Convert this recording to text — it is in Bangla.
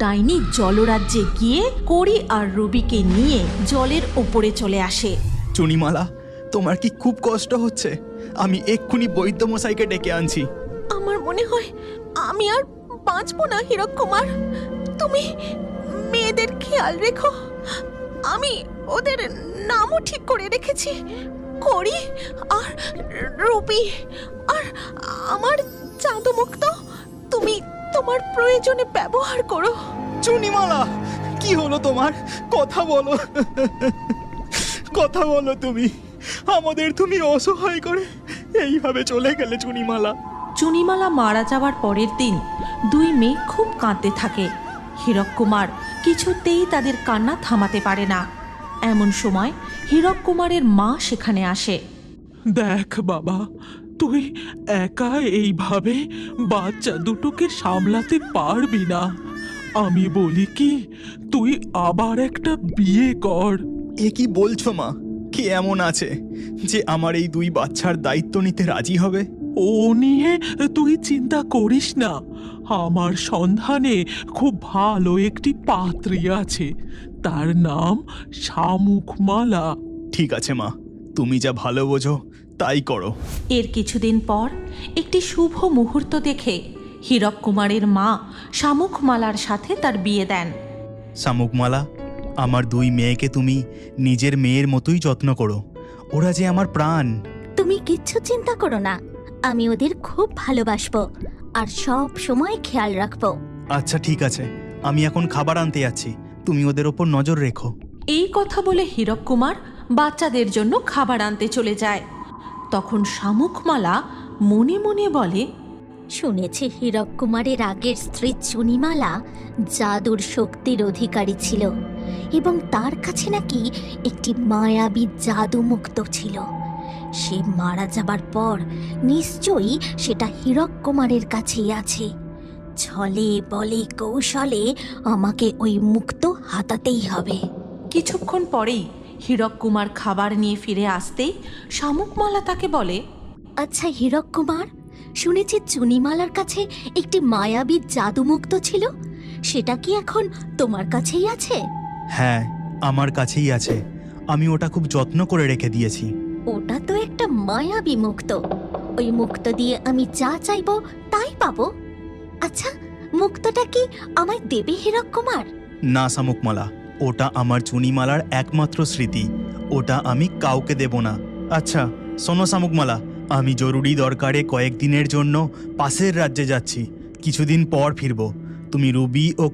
ডাইনি জলরাজ্যে গিয়ে কড়ি আর রুবিকে নিয়ে জলের ওপরে চলে আসে। চুনিমালা, তোমার কি খুব কষ্ট হচ্ছে? আমি এক্ষুনি বৈদ্যমশাইকে ডেকে আনছি। আমার মনে হয় আমি আর বাঁচবো না হীরক কুমার। তুমি মেয়েদের খেয়াল রেখো। আমি ওদের নামও ঠিক করে রেখেছি, কড়ি আর রুবি। আর আমার জাদুমুক্ত তুমি তোমার প্রয়োজনে ব্যবহার করো। চুনিমালা, কি হলো তোমার? কথা বলো, কথা বলো। তুমি আমাদের তুমি অসহায় করে এইভাবে চলে গেলে চুনিমালা। চুনিমালা মারা যাওয়ার পরের দিন দুই মেয়ে খুব কাঁদতে থাকে। হীরক কুমার কিছুতেই তাদের কান্না থামাতে পারে না। এমন সময় হীরক কুমারের মা সেখানে আসে। দেখ বাবা, তুই একা এইভাবে বাচ্চা দুটোকে সামলাতে পারবি না। আমি বলি কি, তুই আবার একটা বিয়ে কর। এ কি বলছো মা? কে এমন আছে যে আমার এই দুই বাচ্চার দায়িত্ব নিতে রাজি হবে? ও নিয়ে তুই চিন্তা করিস না। আমার সন্ধানে খুব ভালো একটি পাত্রী আছে, তার নাম শামুকমালা। ঠিক আছে মা, তুমি যা ভালো বোঝো তাই করো। এর কিছুদিন পর একটি শুভ মুহূর্ত দেখে হীরক কুমারের মা শামুকমালার সাথে তার বিয়ে দেন। শামুকমালা, আমার দুই মেয়েকে তুমি নিজের মেয়ের মতোই যত্ন করো। ওরা যে আমার প্রাণ। তুমি কিচ্ছু চিন্তা করো না, আমি ওদের খুব ভালোবাসবো আর সব সময় খেয়াল রাখবো। আচ্ছা ঠিক আছে, আমি এখন খাবার আনতে যাচ্ছি, তুমি ওদের ওপর নজর রেখো। এই কথা বলে হীরক কুমার বাচ্চাদের জন্য খাবার আনতে চলে যায়। তখন শামুকমালা মনে মনে বলে, শুনেছি হীরক কুমারের আগের স্ত্রী চুনিমালা জাদুর শক্তির অধিকারী ছিল এবং তার কাছে নাকি একটি মায়াবী জাদু মুক্ত ছিল। সে মারা যাবার পর নিশ্চয়ই সেটা হীরক কুমারের কাছেই আছে। ছলে বলে কৌশলে আমাকে ওই মুক্ত হাতাতেই হবে। কিছুক্ষণ পরেই হীরক কুমার খাবার নিয়ে ফিরে আসতেই শামুকমালা তাকে বলে, আচ্ছা হীরক কুমার, শুনেছি চুনিমালার কাছে একটি মায়াবী জাদুমুক্ত ছিল, সেটা কি এখন তোমার কাছেই আছে? হ্যাঁ, আমার কাছেই আছে। আমি ওটা খুব যত্ন করে রেখে দিয়েছি। ওটা তো একটা মায়াবী মুক্ত। ওই মুক্ত দিয়ে আমি যা চাইবো তাই পাবো। আচ্ছা, মুক্তটা কি আমায় দেবে হীরক কুমার? না শামুকমালা, ওটা আমার চুনিমালার একমাত্র স্মৃতি। ওটা আমি কাউকে দেব না। আচ্ছা শোনো শামুকমালা, আমি জরুরি দরকারে কয়েকদিনের জন্য পাশের রাজ্যে যাচ্ছি। কিছুদিন পর ফিরবো। তুমি রুবি ও